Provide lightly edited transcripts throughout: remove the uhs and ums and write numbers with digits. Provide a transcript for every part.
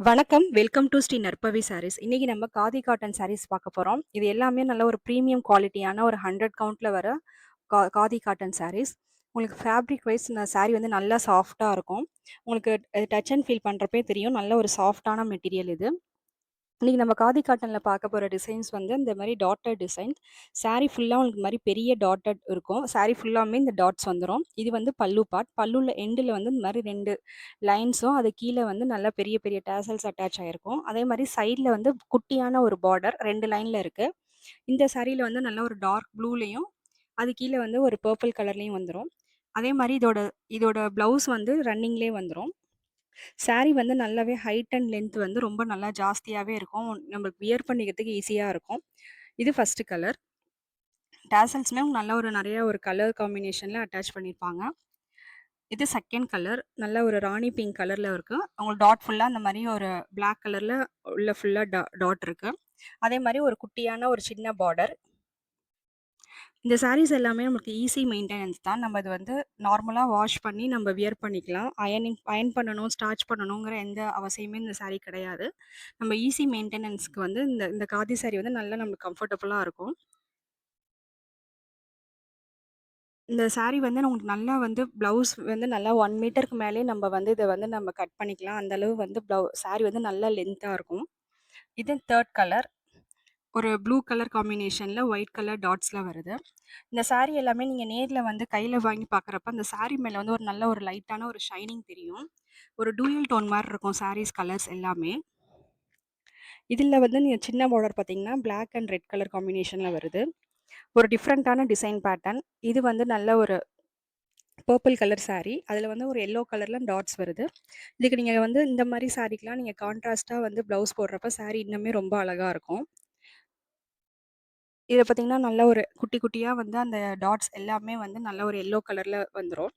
வணக்கம். Welcome to Sri நற்பவி சாரீஸ். இன்னைக்கு நம்ம காதி காட்டன் சாரீஸ் பார்க்க போறோம். இது எல்லாமே நல்ல ஒரு பிரீமியம் குவாலிட்டியான ஒரு 100 கவுண்ட்ல வர காதி காட்டன் சாரீஸ். உங்களுக்கு ஃபேப்ரிக் வைஸ் இந்த சாரி வந்து நல்லா சாஃப்ட்டா இருக்கும். உங்களுக்கு டச் அண்ட் ஃபீல் பண்றப்பயே தெரியும். நல்ல ஒரு சாஃப்ட்டான மெட்டீரியல் இது. இன்னைக்கு நம்ம காதி காட்டன்ல பார்க்க போற டிசைன்ஸ் வந்து இந்த மாரி டாட்டட் டிசைன். சாரி ஃபுல்லா உங்களுக்கு இந்த மாரி பெரிய டாட்டட் இருக்கும். சாரி ஃபுல்லாமே இந்த டாட்ஸ் வந்துரும். இது வந்து பல்லு பார்ட். பல்லுல எண்டுல வந்து இந்த மாரி 2 லைன்ஸும், அது கீழ வந்து நல்லா பெரிய பெரிய டாசல்ஸ் அட்டாச் ஆயிருக்கும். அதே மாரி சைட்ல வந்து குட்டியான ஒரு பார்டர் 2 லைன்ல இருக்கு. இந்த சாரில வந்து நல்ல ஒரு டார்க் ப்ளூலயும், அது கீழ வந்து ஒரு பர்பிள் கலர்லயும் வந்துரும். அதே மாரி இதோட இதோட ப்ளவுஸ் வந்து ரன்னிங்லயே வந்துரும். சாரி வந்து நல்லாவே ஹைட் அண்ட் லென்த் வந்து ரொம்ப நல்லா ஜாஸ்தியாவே இருக்கும். நம்மளுக்கு வியர் பண்ணிக்கிறதுக்கு ஈஸியா இருக்கும். இது ஃபர்ஸ்ட் கலர். டாசல்ஸ்மே நல்ல ஒரு நெறைய ஒரு கலர் காம்பினேஷன்ல அட்டாச் பண்ணியிருப்பாங்க. இது செகண்ட் கலர். நல்ல ஒரு ராணி பிங்க் கலர்ல இருக்கு. உங்களுக்கு டாட் ஃபுல்லா அந்த மாரி ஒரு பிளாக் கலர்ல உள்ள ஃபுல்லா டாட் இருக்கு. அதே மாரி ஒரு குட்டியான ஒரு சின்ன பார்டர். இந்த சாரீஸ் எல்லாமே நமக்கு ஈஸி மெயின்டெனன்ஸ் தான். நம்ம இது வந்து நார்மலா வாஷ் பண்ணி நம்ம வியர் பண்ணிக்கலாம். அயர்ன் பண்ணணும், ஸ்டார்ச் பண்ணணுங்கிற எந்த அவசியமே இந்த சாரி கிடையாது. நம்ம ஈஸி மெயின்டெனன்ஸ்க்கு வந்து இந்த இந்த காதி சாரி வந்து நல்லா நமக்கு கம்ஃபர்டபுளா இருக்கும். இந்த சாரி வந்து நமக்கு நல்லா வந்து ப்ளவுஸ் வந்து நல்லா 1 மீட்டருக்கு மேலயே நம்ம வந்து இத வந்து நம்ம கட் பண்ணிக்கலாம். அந்த அளவு வந்து சாரி வந்து நல்லா லென்த்தா இருக்கும். இது 3 கலர். ஒரு ப்ளூ கலர் காம்பினேஷன்ல ஒயிட் கலர் டாட்ஸ்ல வருது. இந்த சாரி எல்லாமே நீங்க நேர்ல வந்து கையில வாங்கி பார்க்குறப்ப, அந்த சாரி மேல வந்து ஒரு நல்ல ஒரு லைட்டான ஒரு ஷைனிங் தெரியும். ஒரு டூயல் டோன் மாரி இருக்கும் சாரீஸ் கலர்ஸ் எல்லாமே. இதுல வந்து நீங்க சின்ன பார்டர் பார்த்தீங்கன்னா, பிளாக் அண்ட் ரெட் கலர் காம்பினேஷன்ல வருது. ஒரு டிஃபரண்டான டிசைன் பேட்டர்ன். இது வந்து நல்ல ஒரு பர்பிள் கலர் சாரி. அதுல வந்து ஒரு எல்லோ கலர்ல டாட்ஸ் வருது. இதுக்கு நீங்க வந்து இந்த மாரி சாரிக்குலாம் நீங்க கான்ட்ராஸ்ட்டா வந்து ப்ளவுஸ் போடுறப்ப சாரி இன்னுமே ரொம்ப அழகா இருக்கும். இத பார்த்தீங்கன்னா, நல்ல ஒரு குட்டி குட்டியா வந்து அந்த டாட்ஸ் எல்லாமே வந்து நல்ல ஒரு எல்லோ கலர்ல வந்துரும்.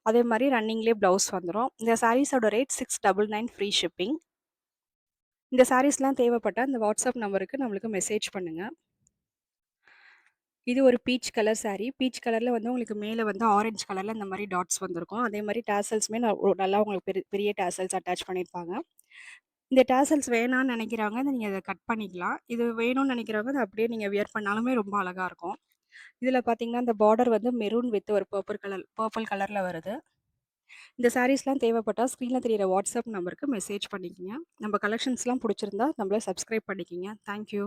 அதே மாரி ரன்னிங்லயே ப்ளவுஸ் வந்துரும். இந்த சாரீஸோட ரேட் 699 ஃப்ரீ ஷிப்பிங். இந்த சாரீஸ்லாம் தேவைப்பட்டா இந்த வாட்ஸ்அப் நம்பருக்கு நம்மளுக்கு மெசேஜ் பண்ணுங்க. இது ஒரு பீச் கலர் சாரி. பீச் கலர்ல வந்து உங்களுக்கு மேல வந்து ஆரஞ்ச் கலர்ல இந்த மாரி டாட்ஸ் வந்திருக்கும். அதே மாரி டாசல்ஸுமே நல்லா உங்களுக்கு பெரிய டாசல்ஸ் அட்டாச் பண்ணியிருப்பாங்க. இந்த டாசல்ஸ் வேணான்னு நெனைக்கிறவங்க, நீங்க அத கட் பண்ணிக்கலாம். இது வேணும்னு நெனைக்கிறவங்க, அத அப்படியே நீங்க வியர் பண்ணாலுமே ரொம்ப அழகா இருக்கும். இதுல பார்த்தீங்கன்னா, இந்த பார்டர் வந்து மெரூன் வித் ஒரு பர்பிள் கலர்ல வருது. இந்த சாரீஸ்லாம் தேவைப்பட்டா ஸ்க்ரீன்ல தெரியிற வாட்ஸ்அப் நம்பருக்கு மெசேஜ் பண்ணிக்கங்க. நம்ம கலெக்ஷன்ஸ்லாம் புடிச்சிருந்தா நம்மள சப்ஸ்கிரைப் பண்ணிக்கங்க. Thank you.